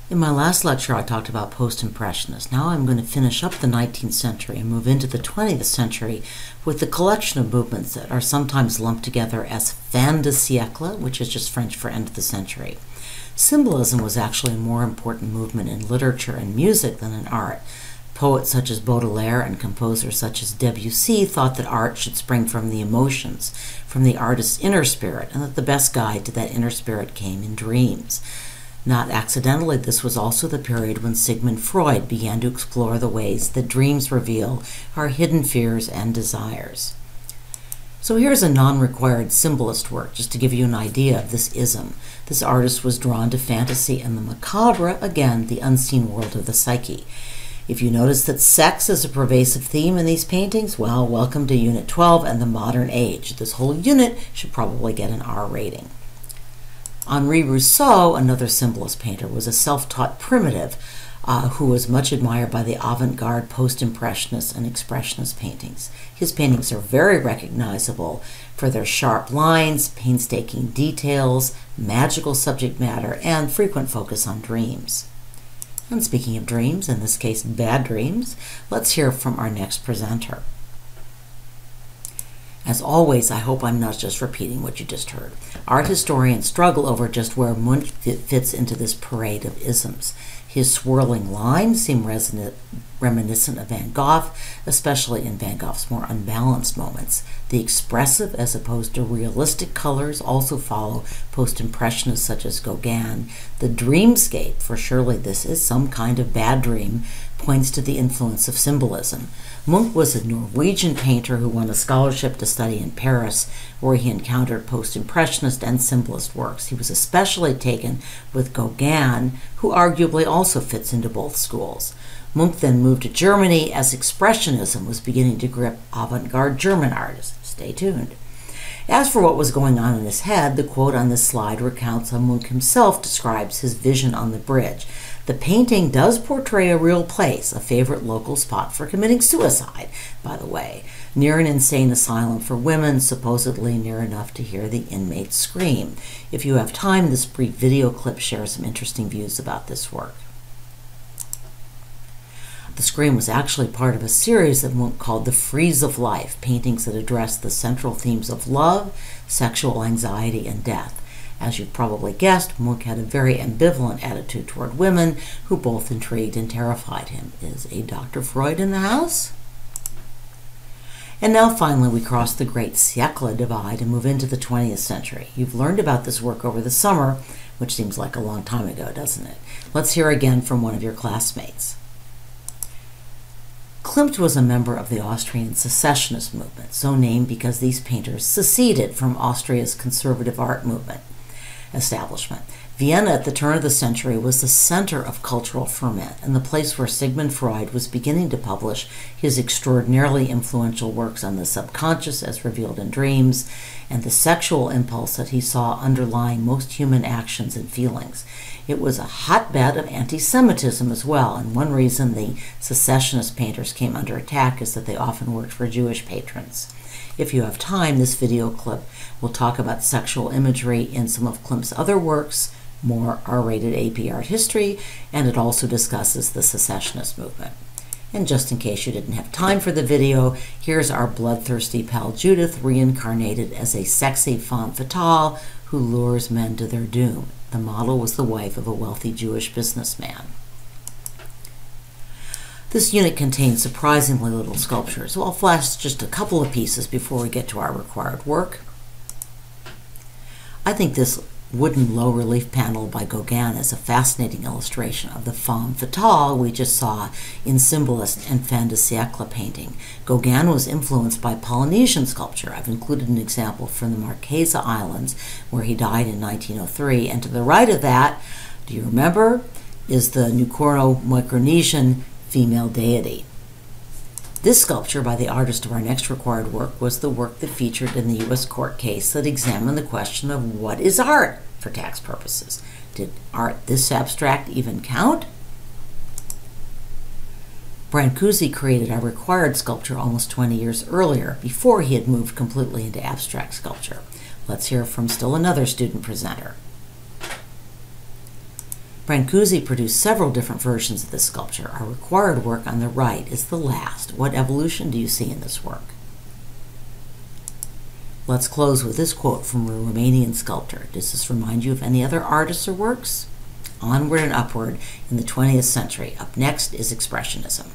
In my last lecture, I talked about post-impressionists. Now I'm going to finish up the 19th century and move into the 20th century with the collection of movements that are sometimes lumped together as fin de siècle, which is just French for end of the century. Symbolism was actually a more important movement in literature and music than in art. Poets such as Baudelaire and composers such as Debussy thought that art should spring from the emotions, from the artist's inner spirit, and that the best guide to that inner spirit came in dreams. Not accidentally, this was also the period when Sigmund Freud began to explore the ways that dreams reveal our hidden fears and desires. So here's a non-required symbolist work, just to give you an idea of this ism. This artist was drawn to fantasy and the macabre, again, the unseen world of the psyche. If you notice that sex is a pervasive theme in these paintings, well, welcome to Unit 12 and the modern age. This whole unit should probably get an R rating. Henri Rousseau, another symbolist painter, was a self-taught primitive who was much admired by the avant-garde post-impressionist and expressionist paintings. His paintings are very recognizable for their sharp lines, painstaking details, magical subject matter, and frequent focus on dreams. And speaking of dreams, in this case bad dreams, let's hear from our next presenter. As always, I hope I'm not just repeating what you just heard. Art historians struggle over just where Munch fits into this parade of isms. His swirling lines seem reminiscent of Van Gogh, especially in Van Gogh's more unbalanced moments. The expressive as opposed to realistic colors also follow post-impressionists such as Gauguin. The dreamscape, for surely this is some kind of bad dream, points to the influence of symbolism. Munch was a Norwegian painter who won a scholarship to study in Paris, where he encountered post-impressionist and symbolist works. He was especially taken with Gauguin, who arguably also fits into both schools. Munch then moved to Germany as expressionism was beginning to grip avant-garde German artists. Stay tuned. As for what was going on in his head, the quote on this slide recounts how Munch himself describes his vision on the bridge. The painting does portray a real place, a favorite local spot for committing suicide, by the way, near an insane asylum for women, supposedly near enough to hear the inmates scream. If you have time, this brief video clip shares some interesting views about this work. The Scream was actually part of a series that Munch called The Frieze of Life, paintings that addressed the central themes of love, sexual anxiety, and death. As you've probably guessed, Munch had a very ambivalent attitude toward women who both intrigued and terrified him. Is a Dr. Freud in the house? And now finally we cross the great Siecle divide and move into the 20th century. You've learned about this work over the summer, which seems like a long time ago, doesn't it? Let's hear again from one of your classmates. Klimt was a member of the Austrian secessionist movement, so named because these painters seceded from Austria's conservative art movement establishment. Vienna at the turn of the century was the center of cultural ferment and the place where Sigmund Freud was beginning to publish his extraordinarily influential works on the subconscious as revealed in dreams and the sexual impulse that he saw underlying most human actions and feelings. It was a hotbed of anti-Semitism as well, and one reason the secessionist painters came under attack is that they often worked for Jewish patrons. If you have time, this video clip will talk about sexual imagery in some of Klimt's other works, more R-rated AP art history, and it also discusses the secessionist movement. And just in case you didn't have time for the video, here's our bloodthirsty pal Judith reincarnated as a sexy femme fatale who lures men to their doom. The model was the wife of a wealthy Jewish businessman. This unit contains surprisingly little sculpture, so I'll flash just a couple of pieces before we get to our required work. I think this wooden low-relief panel by Gauguin is a fascinating illustration of the femme fatale we just saw in Symbolist and fin de siècle painting. Gauguin was influenced by Polynesian sculpture. I've included an example from the Marquesa Islands, where he died in 1903, and to the right of that, do you remember, is the Nucoro-Micronesian female deity. This sculpture by the artist of our next required work was the work that featured in the U.S. court case that examined the question of what is art for tax purposes. Did art this abstract even count? Brancusi created our required sculpture almost 20 years earlier, before he had moved completely into abstract sculpture. Let's hear from still another student presenter. Brancusi produced several different versions of this sculpture. Our required work on the right is the last. What evolution do you see in this work? Let's close with this quote from a Romanian sculptor. Does this remind you of any other artists or works? Onward and upward in the 20th century. Up next is Expressionism.